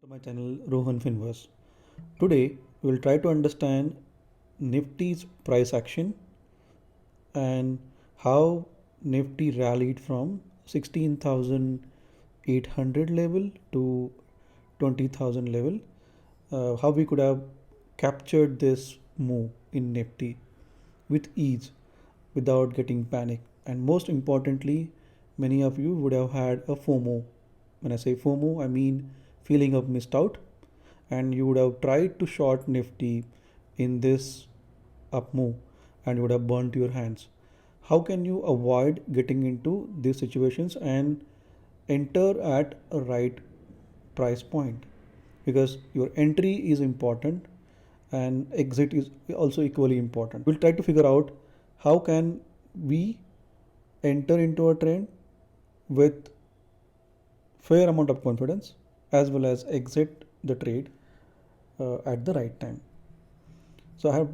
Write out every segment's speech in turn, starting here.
To my channel Rohan Finverse. Today we will try to understand Nifty's price action and how Nifty rallied from 16,800 level to 20,000 level. How we could have captured this move in Nifty with ease without getting panic. And most importantly, many of you would have had a FOMO. When I say FOMO, I mean feeling of missed out, and you would have tried to short Nifty in this up move and you would have burnt your hands. How can you avoid getting into these situations and enter at a right price point? Because your entry is important and exit is also equally important. We'll try to figure out how can we enter into a trend with fair amount of confidence as well as exit the trade at the right time. So I have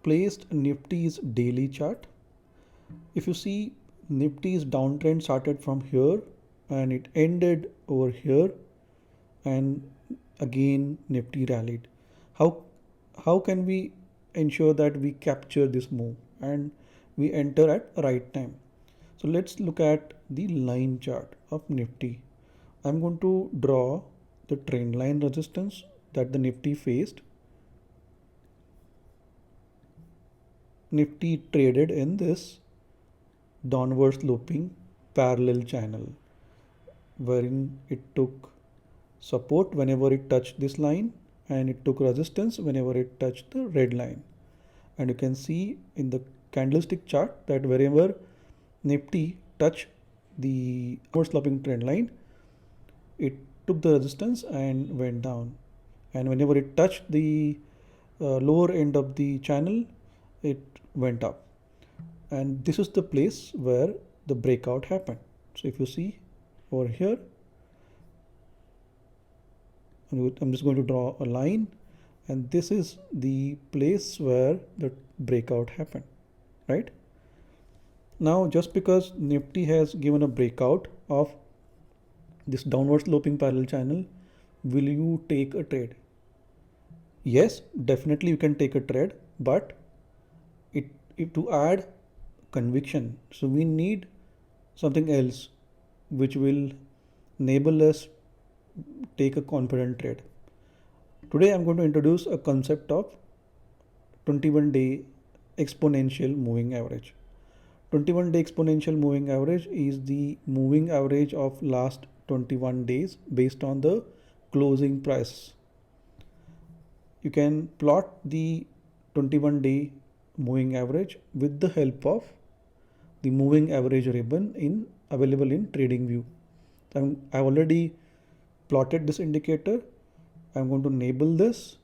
placed Nifty's daily chart. If you see, Nifty's downtrend started from here and it ended over here, and again Nifty rallied. How can we ensure that we capture this move and we enter at right time? So let's look at the line chart of Nifty. I'm going to draw the trend line resistance that the Nifty faced. Nifty traded in this downward sloping parallel channel wherein it took support whenever it touched this line and it took resistance whenever it touched the red line. And you can see in the candlestick chart that wherever Nifty touched the downward sloping trend line, it took the resistance and went down, and whenever it touched the lower end of the channel, it went up. And this is the place where the breakout happened. So if you see over here, I'm just going to draw a line, and this is the place where the breakout happened, right? Now just because Nifty has given a breakout of this downward sloping parallel channel, will you take a trade? Yes, definitely you can take a trade, but to add conviction, so we need something else which will enable us take a confident trade. Today I'm going to introduce a concept of 21-day exponential moving average. 21-day exponential moving average is the moving average of last 21 days based on the closing price. You can plot the 21-day moving average with the help of the moving average ribbon available in TradingView. I've already plotted this indicator. I'm going to enable this,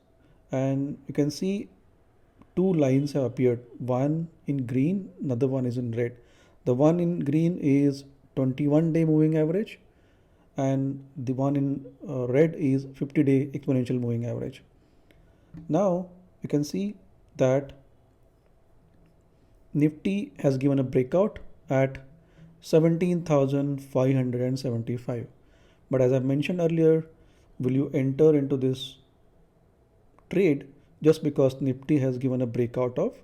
and you can see two lines have appeared, one in green, another one is in red. The one in green is 21-day moving average, and the one in red is 50-day exponential moving average. Now you can see that Nifty has given a breakout at 17,575. But as I mentioned earlier, will you enter into this trade just because Nifty has given a breakout of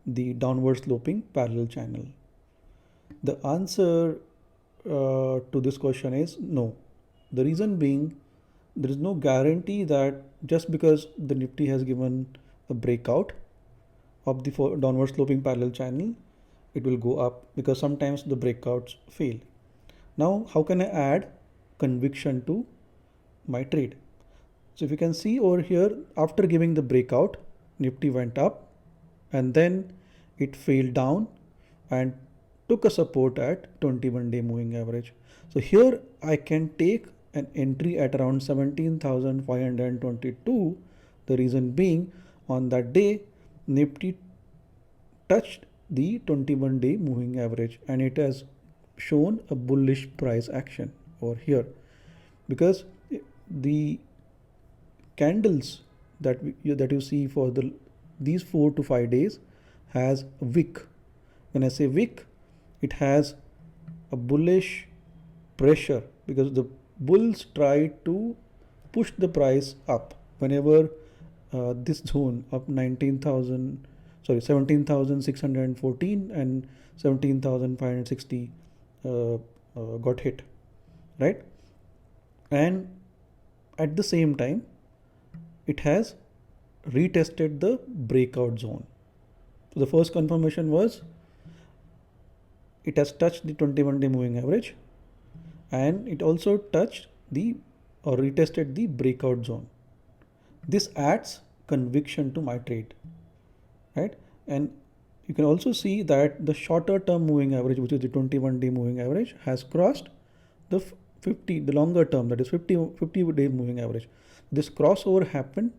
the downward sloping parallel channel? The answer to this question is no. The reason being, there is no guarantee that just because the Nifty has given a breakout of the downward sloping parallel channel, it will go up, because sometimes the breakouts fail. Now, how can I add conviction to my trade? So if you can see over here, after giving the breakout, Nifty went up and then it failed down and took a support at 21-day moving average. So here I can take an entry at around 17,522. The reason being, on that day Nifty touched the 21-day moving average and it has shown a bullish price action over here, because the candles that you see for these 4 to 5 days has a wick. When I say wick, it has a bullish pressure because the bulls tried to pushed the price up whenever this zone of 17,614 and 17,560 got hit, right? And at the same time, it has retested the breakout zone. So the first confirmation was it has touched the 21-day moving average, and it also touched the or retested the breakout zone. This adds conviction to my trade, right? And you can also see that the shorter term moving average, which is the 21-day moving average, has crossed the 50, the longer term, that is 50-day moving average. This crossover happened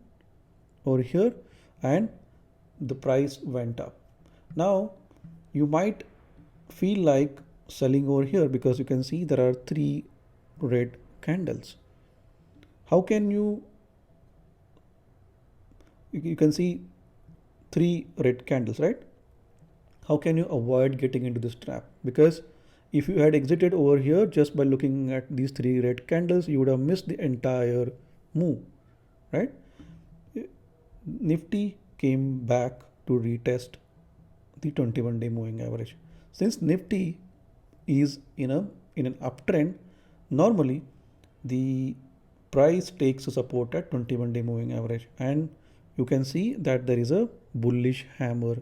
over here and the price went up. Now you might feel like selling over here because you can see there are 3 red candles. How can you can see 3 red candles, right? How can you avoid getting into this trap? Because if you had exited over here just by looking at these 3 red candles, you would have missed the entire move, right? Nifty came back to retest the 21-day moving average. Since Nifty is in an uptrend, normally the price takes a support at 21-day moving average, and you can see that there is a bullish hammer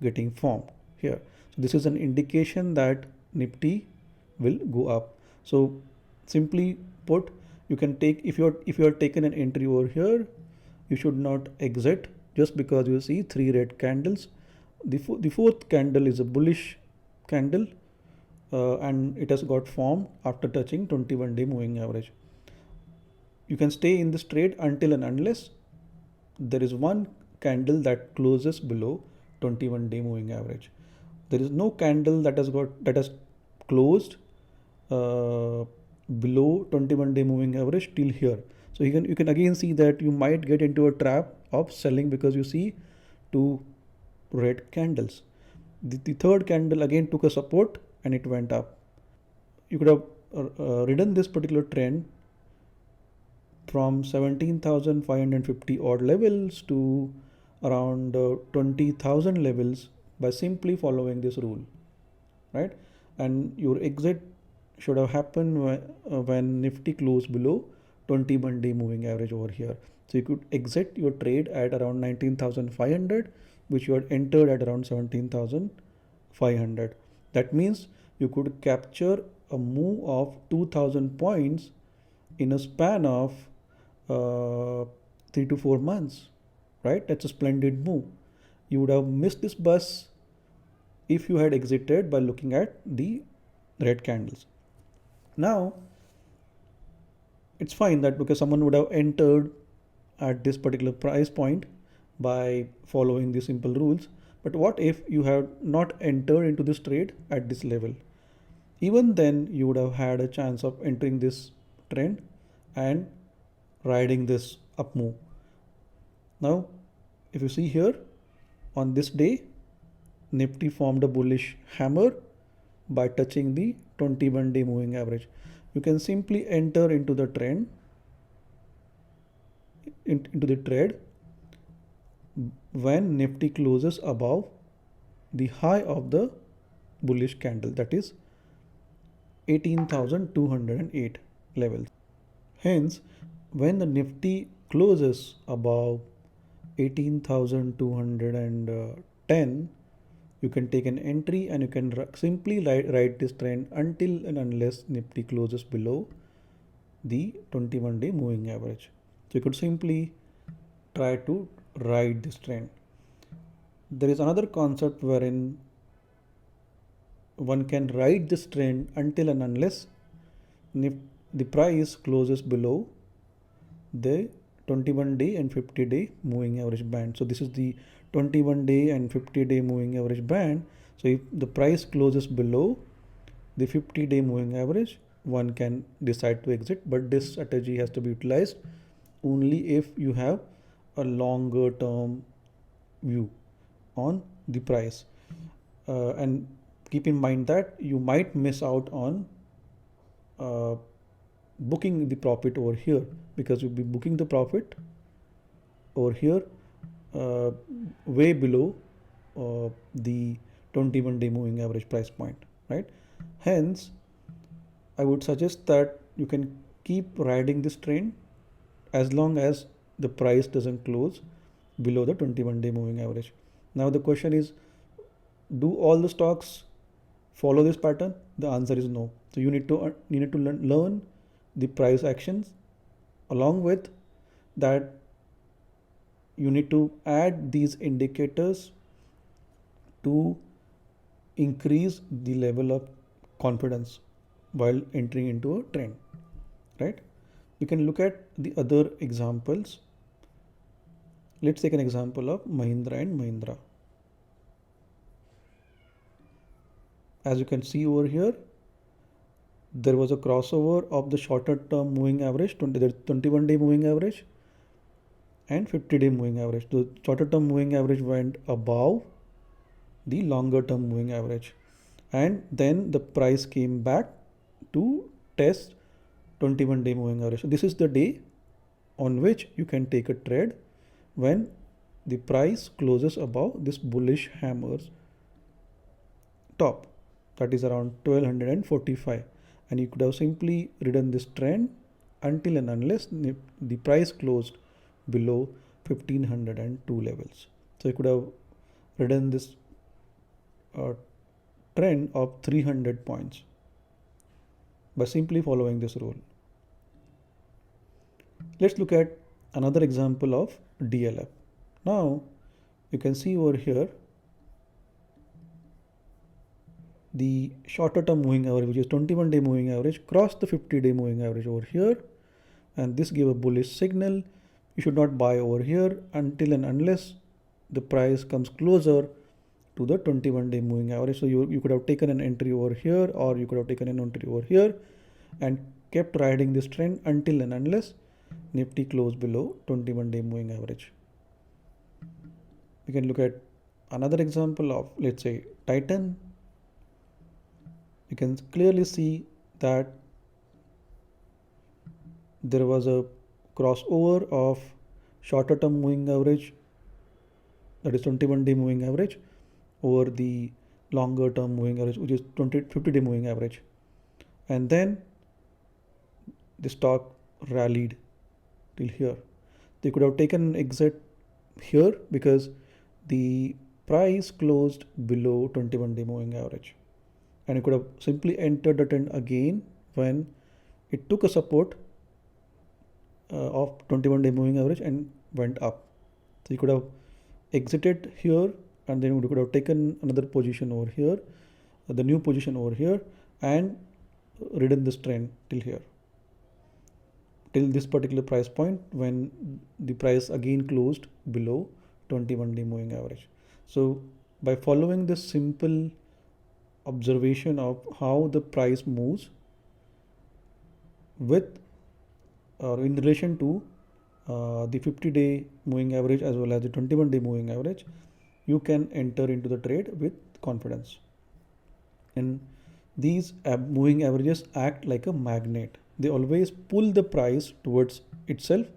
getting formed here. So this is an indication that Nifty will go up. So simply put, you can take, if you are taken an entry over here, you should not exit just because you see 3 red candles. The fourth candle is a bullish candle, and it has got formed after touching 21-day moving average. You can stay in this trade until and unless there is one candle that closes below 21-day moving average. There is no candle that has closed below 21-day moving average till here. So you can again see that you might get into a trap of selling because you see 2 red candles. The third candle again took a support and it went up. You could have ridden this particular trend from 17,550 odd levels to around 20,000 levels by simply following this rule, right? And your exit should have happened when Nifty closed below 21-day moving average over here. So you could exit your trade at around 19,500, which you had entered at around 17,500. That means you could capture a move of 2,000 points in a span of 3 to 4 months, right? That's a splendid move. You would have missed this bus if you had exited by looking at the red candles. Now it's fine that because someone would have entered at this particular price point by following the simple rules, but what if you have not entered into this trade at this level? Even then you would have had a chance of entering this trend and riding this up move. Now if you see here, on this day Nifty formed a bullish hammer by touching the 21-day moving average. You can simply enter into the trend, into the trade when Nifty closes above the high of the bullish candle, that is 18,208 levels. Hence, when the Nifty closes above 18,210, you can take an entry and you can simply ride this trend until and unless Nifty closes below the 21-day moving average. So you could simply try to ride this trend. There is another concept wherein one can ride this trend until and unless the price closes below the 21-day and 50-day moving average band. So this is the 21-day and 50-day moving average band. So if the price closes below the 50-day moving average, one can decide to exit, but this strategy has to be utilized only if you have a longer term view on the price. And keep in mind that you might miss out on booking the profit over here, because you'll be booking the profit over here uh, way below the 21-day moving average price point, right? Hence, I would suggest that you can keep riding this trend as long as the price doesn't close below the 21-day moving average. Now the question is, do all the stocks follow this pattern? The answer is no. So you need to learn the price actions. Along with that, you need to add these indicators to increase the level of confidence while entering into a trend, right? We can look at the other examples. Let's take an example of Mahindra and Mahindra. As you can see over here, there was a crossover of the shorter term moving average, 21-day moving average and 50-day moving average. The shorter term moving average went above the longer term moving average, and then the price came back to test 21-day moving average. So this is the day on which you can take a trade when the price closes above this bullish hammer's top, that is around 1245, and you could have simply ridden this trend until and unless the price closed below 1502 levels. So you could have ridden this trend of 300 points by simply following this rule. Let's look at another example of DLF. Now you can see over here the shorter term moving average, which is 21-day moving average, crossed the 50-day moving average over here, and this gave a bullish signal. You should not buy over here until and unless the price comes closer to the 21-day moving average. So you could have taken an entry over here, or you could have taken an entry over here and kept riding this trend until and unless Nifty closed below 21-day moving average. We can look at another example of, let's say, Titan. You can clearly see that there was a crossover of shorter term moving average, that is 21-day moving average, over the longer term moving average, which is 50-day moving average, and then the stock rallied till here. They could have taken an exit here because the price closed below 21-day moving average, and you could have simply entered the trend again when it took a support of 21-day moving average and went up. So you could have exited here, and then you could have taken another position over here, the new position over here, and ridden this trend till here, till this particular price point when the price again closed below 21-day moving average. So by following this simple observation of how the price moves with or in relation to the 50-day moving average as well as the 21-day moving average, you can enter into the trade with confidence. And these moving averages act like a magnet. They always pull the price towards itself,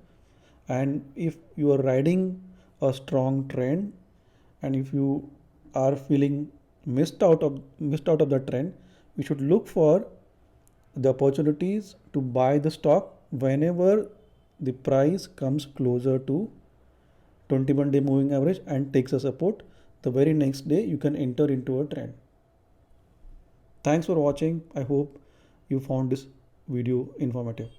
and if you are riding a strong trend and if you are feeling missed out of the trend, you should look for the opportunities to buy the stock whenever the price comes closer to 21-day moving average and takes a support. The very next day you can enter into a trend. Thanks for watching. I hope you found this video informative.